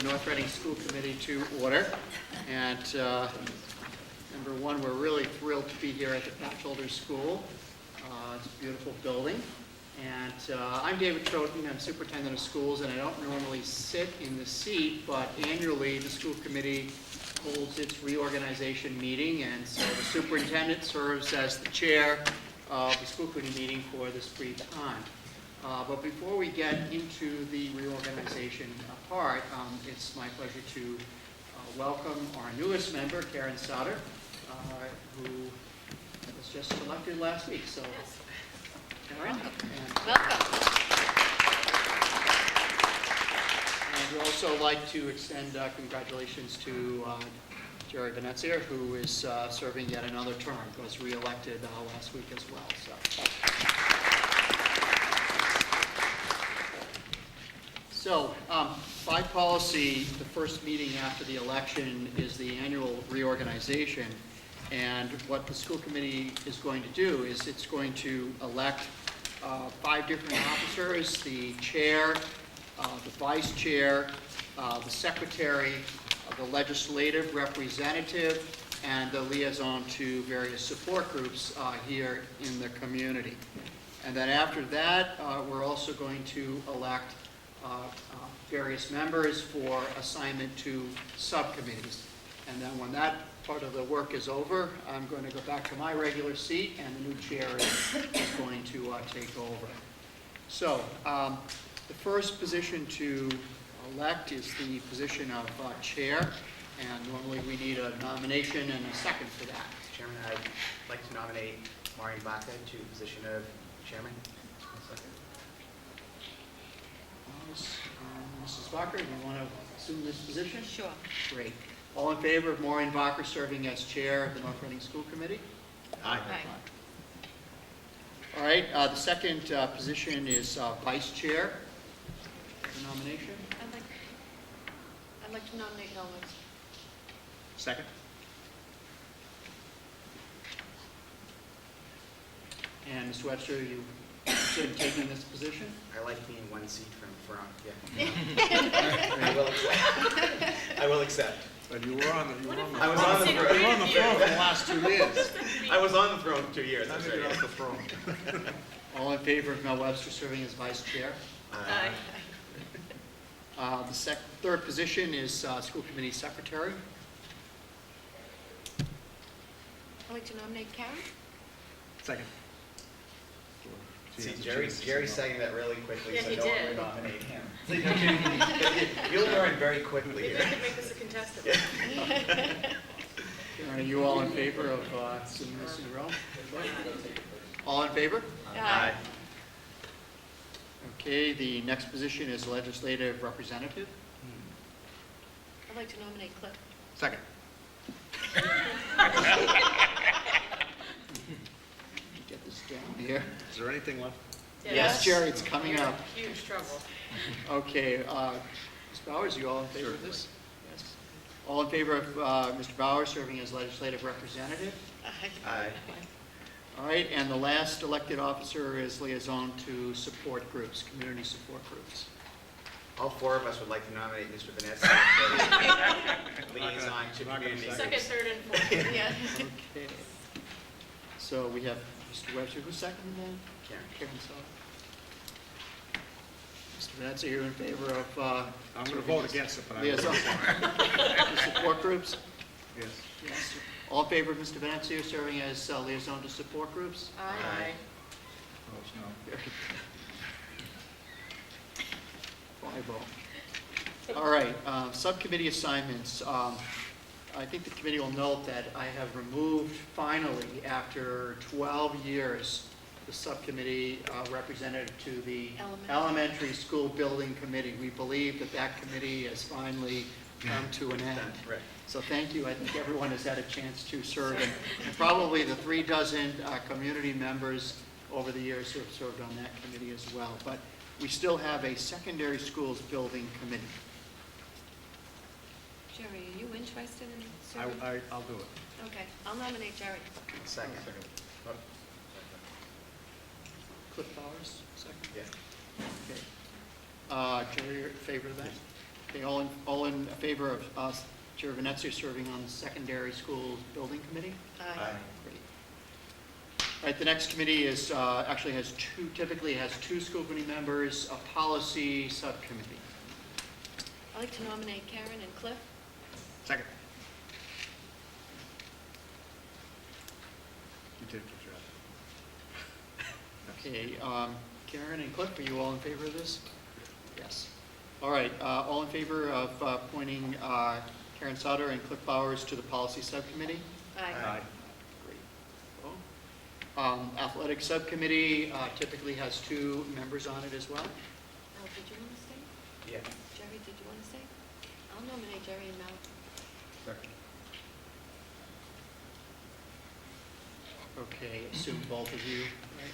North Reading School Committee to order. And number one, we're really thrilled to be here at the Batchelder School. It's a beautiful building. And I'm David Troughton. I'm Superintendent of Schools, and I don't normally sit in the seat, but annually the school committee holds its reorganization meeting, and so the superintendent serves as the chair of the school committee meeting for this brief time. But before we get into the reorganization part, it's my pleasure to welcome our newest member, Karen Sauter, who was just elected last week. So, Karen. Welcome. And we'd also like to extend congratulations to Jerry Venezia, who is serving yet another term, was re-elected last week as well. So, by policy, the first meeting after the election is the annual reorganization. And what the school committee is going to do is it's going to elect 5 different officers: the chair, the vice chair, the secretary, the legislative representative, and the liaison to various support groups here in the community. And then after that, we're also going to elect various members for assignment to subcommittees. And then when that part of the work is over, I'm going to go back to my regular seat, and the new chair is going to take over. So the first position to elect is the position of chair, and normally we need a nomination and a second for that. Mr. Chairman, I'd like to nominate Maureen Baca to the position of chairman. Mrs. Bacher, do you want to assume this position? Sure. Great. All in favor of Maureen Bacher serving as chair of the North Reading School Committee? Aye. All right, the second position is vice chair. The nomination? I'd like to nominate Owens. Second. And Mr. Webster, you consider taking this position? I like being one seat from front, yeah. I will accept. But you were on the throne. I was on the throne. You were on the throne for the last 2 years. I was on the throne for 2 years. Time That's to get right. off the throne. All in favor of Mel Webster serving as vice chair? The third position is school committee secretary. I'd like to nominate Karen. Second. See, Jerry sang that really quickly, Yeah, so he no one did. would nominate him. You'll learn very quickly Maybe here. we could make this a contestant. Are you all in favor of assuming this in Rome? All in favor? Aye. Okay, the next position is legislative representative. I'd like to nominate Cliff. Second. Get this down here. Is there anything left? Yes, Jerry, it's coming up. Huge trouble. Okay, Ms. Bowers, you all in favor of this? Yes. All in favor of Mr. Bowers serving as legislative representative? Aye. All right, and the last elected officer is liaison to support groups, community support groups. All 4 of us would like to nominate Mr. Venezia for liaison to community groups. Second, third, and fourth. Yeah. Okay. So we have Mr. Webster, who's second then? Karen. Karen Sauter. Mr. Venezia, you're in favor of I'm going to vote against it, but I will liaison vote to support groups? Yes. Yes. All in favor of Mr. Venezia serving as liaison to support groups? Aye. Opposed, no. Very good. 5-0. All right, subcommittee assignments. I think the committee will note that I have removed, finally, after 12 years, the subcommittee representative to the Elementary School Building Committee. We believe that that committee has finally come to an end. Right. So thank you. I think everyone has had a chance to serve, and probably the 36 community members over the years who have served on that committee as well. But we still have a secondary schools building committee. Jerry, are you interested in serving? I'll do it. Okay, I'll nominate Jerry. Second. Cliff Bowers, second. Yeah. Okay. Jerry, you're in favor of that? Okay, all in favor of Chair Venezia serving on the secondary school building committee? Aye. Great. All right, the next committee is, actually typically has two school committee members, a policy subcommittee. I'd like to nominate Karen and Cliff. Second. You did a good job. Okay, Karen and Cliff, are you all in favor of this? Yes. All right, all in favor of appointing Karen Sauter and Cliff Bowers to the policy subcommittee? Aye. Great. Well, athletic subcommittee typically has two members on it as well. Mel, did you want to stay? Yeah. Jerry, did you want to stay? I'll nominate Jerry and Mel. Second. Okay, assume both of you. Right.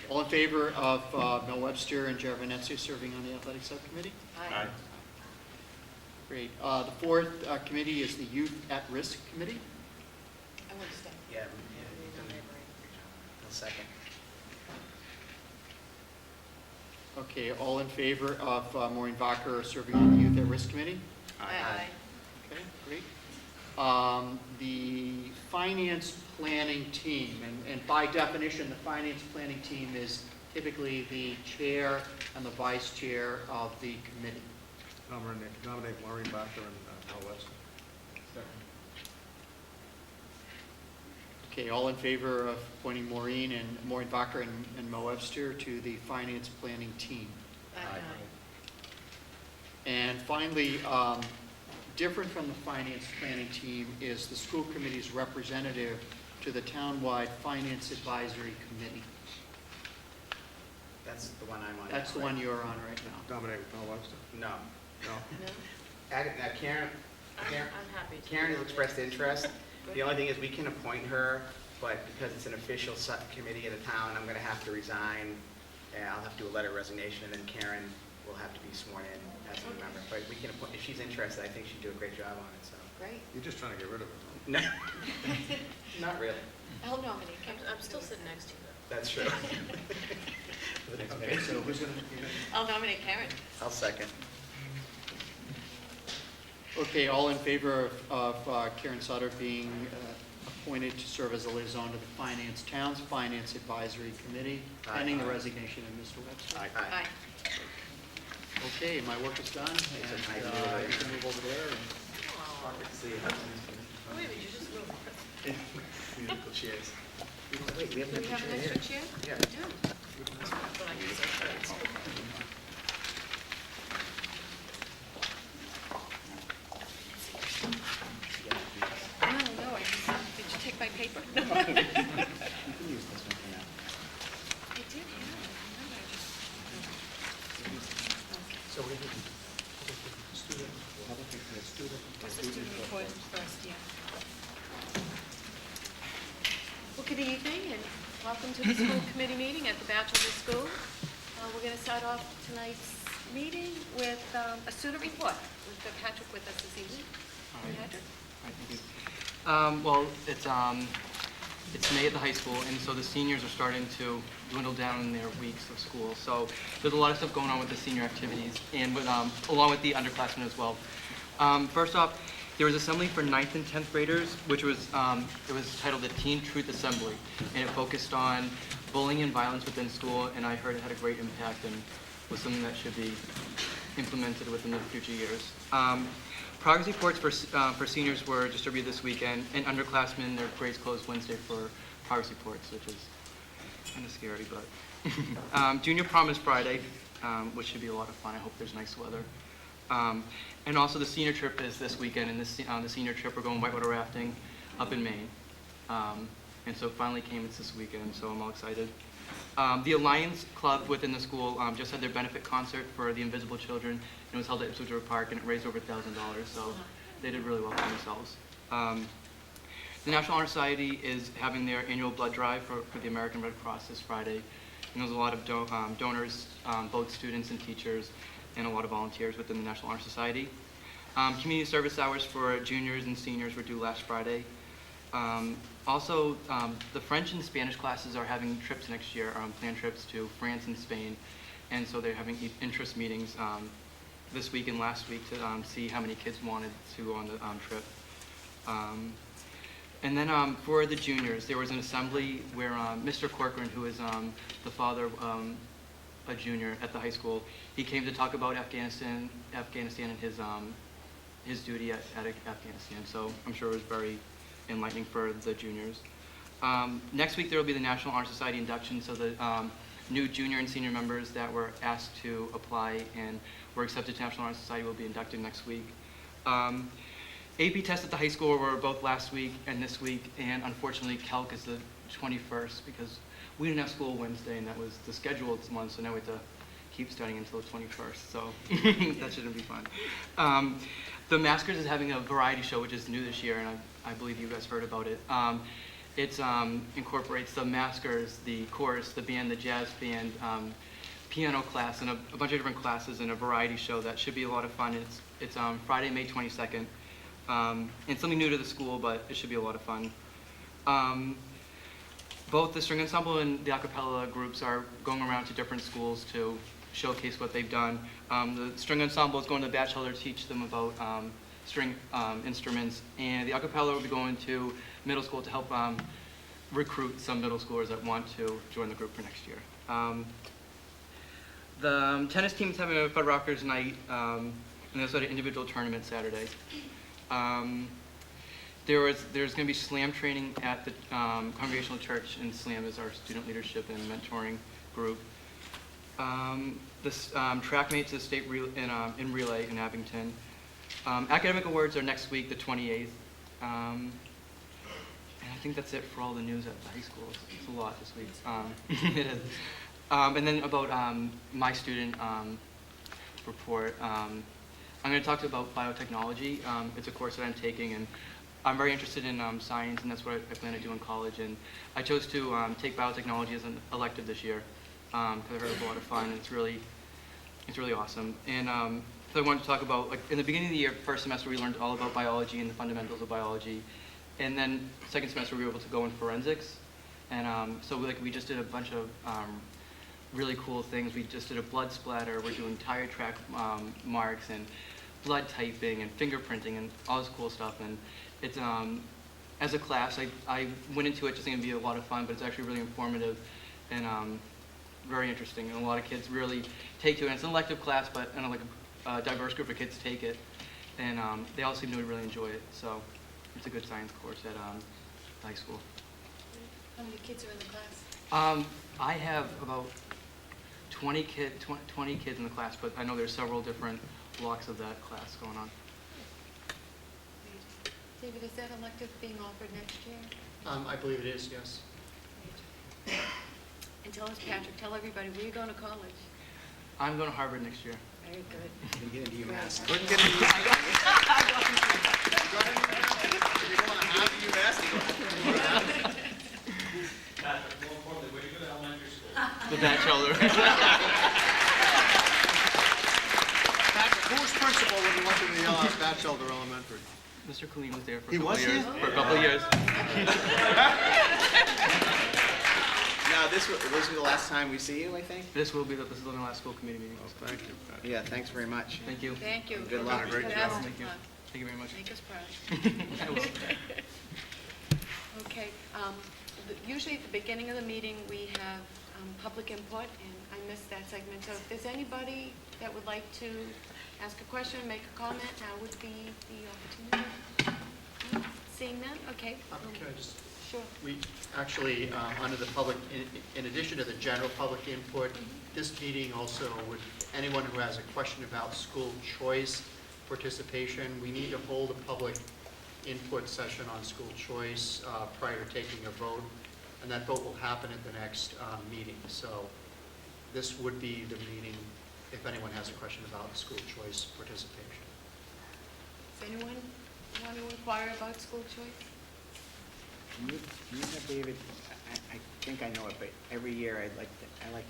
All in favor of Mel Webster and Jared Venezia serving on the athletic subcommittee? Aye. Great. The fourth committee is the Youth at Risk Committee. I want to stay. Yeah. I'll second. Okay, all in favor of Maureen Bacher serving on the Youth at Risk Committee? Aye. Okay, great. The finance planning team, and by definition, the finance planning team is typically the chair and the vice chair of the committee. Nominate Maureen Bacher and Mel Webster. Second. Okay, all in favor of appointing Maureen Bacher and Mo Webster to the finance planning team? Aye. And finally, different from the finance planning team is the school committee's representative to the townwide finance advisory committee. That's the one I'm on. That's the now, one right? you're on right now. Nominate Mel Webster. No. No? No? Karen, I'm happy to. Karen has expressed interest. The only thing is we can appoint her, but because it's an official subcommittee of the town, I'm going to have to resign. And I'll have to do a letter of resignation, and then Karen will have to be sworn in as a new member. But we can appoint, if she's interested, I think she'd do a great job on it, so. Great. You're just trying to get rid of her. No, not really. I'll nominate Karen. I'm still sitting next to you, though. That's true. For the next Okay, meeting. so who's going to? I'll nominate Karen. I'll second. Okay, all in favor of Karen Sutter being appointed to serve as a liaison to the Town's Finance Advisory Committee, Aye. pending the resignation of Mr. Webster? Aye. Okay, my work is done, and nice you move. can move over there. And See you. Oh, wait, you just moved. Musical chairs. Wait, we have Do an we have an extra extra chair chair? here. We do. But I guess I should. No, I just, did you take my paper? No. You can use this one for now. I did, yeah. Remember, I just. So we can. What's the student report first, yeah. Well, good evening, and welcome to the school committee meeting at the Bachelor School. We're going to start off tonight's meeting with a student report. We've got Patrick with us this evening. Patrick? Well, it's May at the high school, and so the seniors are starting to dwindle down in their weeks of school. So there's a lot of stuff going on with the senior activities, and with, along with the underclassmen as well. First off, there was assembly for 9th and 10th graders, which was it was titled the Teen Truth Assembly, and it focused on bullying and violence within school. And I heard it had a great impact and was something that should be implemented within the future years. Progress reports for seniors were distributed this weekend, and underclassmen, their grades closed Wednesday for progress reports, which is kind of scary, but. Junior prom is Friday, which should be a lot of fun. I hope there's nice weather. And also the senior trip is this weekend, and the senior trip, we're going whitewater rafting up in Maine. And so it finally came, it's this weekend, so I'm all excited. The Alliance Club within the school just had their benefit concert for the Invisible Children, and it was held at Ipswich River Park, and it raised over $1,000, so they did really well for themselves. The National Honor Society is having their annual blood drive for the American Red Cross this Friday, and there's a lot of donors, both students and teachers, and a lot of volunteers within the National Honor Society. Community service hours for juniors and seniors were due last Friday. Also, the French and Spanish classes are having trips next year, planned trips to France and Spain, and so they're having interest meetings this week and last week to see how many kids wanted to go on the trip. And then for the juniors, there was an assembly where Mr. Corcoran, who is the father of a junior at the high school, he came to talk about Afghanistan and his duty at Afghanistan. So I'm sure it was very enlightening for the juniors. Next week there will be the National Honor Society induction, so the new junior and senior members that were asked to apply and were accepted to National Honor Society will be inducted next week. AP tests at the high school were both last week and this week, and unfortunately Calc is the 21st because we didn't have school Wednesday and that was the scheduled month, so now we have to keep studying until the 21st, so that shouldn't be fun. The Maskers is having a variety show, which is new this year, and I believe you guys heard about it. It incorporates the Maskers, the chorus, the band, the jazz band, piano class, and a bunch of different classes in a variety show that should be a lot of fun. It's Friday, May 22nd. It's something new to the school, but it should be a lot of fun. Both the string ensemble and the a cappella groups are going around to different schools to showcase what they've done. The string ensemble is going to the Batchelder to teach them about string instruments, and the a cappella will be going to middle school to help recruit some middle schoolers that want to join the group for next year. The tennis team is having a Fed Rockers night, and there's an individual tournament Saturday. There's going to be slam training at the Congregational Church, and slam is our student leadership and mentoring group. Track meets is state in relay in Abington. Academic awards are next week, the 28th. And I think that's it for all the news at the high school. It's a lot this week. It is. And then about my student report. I'm going to talk about biotechnology. It's a course that I'm taking, and I'm very interested in science, and that's what I plan to do in college. And I chose to take biotechnology as an elective this year because I heard it was a lot of fun, and it's really awesome. And so I wanted to talk about, like, in the beginning of the year, first semester, we learned all about biology and the fundamentals of biology. And then second semester, we were able to go in forensics. And so we just did a bunch of really cool things. We just did a blood splatter. We're doing tire track marks and blood typing and fingerprinting and all this cool stuff. And it's, as a class, I went into it just thinking it'd be a lot of fun, but it's actually really informative and very interesting. And a lot of kids really take to it. And it's an elective class, but a diverse group of kids take it. And they all seem to really enjoy it. So it's a good science course at high school. How many kids are in the class? I have about 20 kids in the class, but I know there's several different blocks of that class going on. David, is that elective being offered next year? I believe it is, yes. And tell us, Patrick, tell everybody, where are you going to college? I'm going to Harvard next year. Very good. You can get into UMass. Couldn't get into You're going to have UMass. Patrick, more importantly, where do you go to elementary school? The Batchelder. Patrick, who was principal when you went to the Batchelder Elementary? Mr. Colleen was there for He a couple was of years. here? For a couple of years. Now, this was the last time we see you, I think? This is the last school committee meeting. Oh, thank you, Patrick. Yeah, thanks very much. Thank you. Thank you. Good luck. Great job. Best of Thank you. luck. Thank you very much. Make us proud. I will. Okay, usually at the beginning of the meeting, we have public input, and I missed that segment. So if there's anybody that would like to ask a question, make a comment, now would be the opportunity. Seeing none? Okay. Can I just, Sure. we actually, under the public, in addition to the general public input, this meeting also would, anyone who has a question about school choice participation, we need to hold a public input session on school choice prior to taking a vote, and that vote will happen at the next meeting. So this would be the meeting if anyone has a question about school choice participation. Does anyone want to inquire about school choice? Can you have David, I think I know it, but every year I like to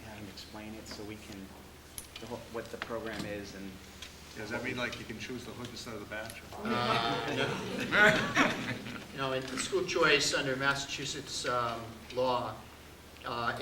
have him explain it so we can, what the program is and. Does that mean like you can choose the hood instead of the badge? In school choice under Massachusetts law, a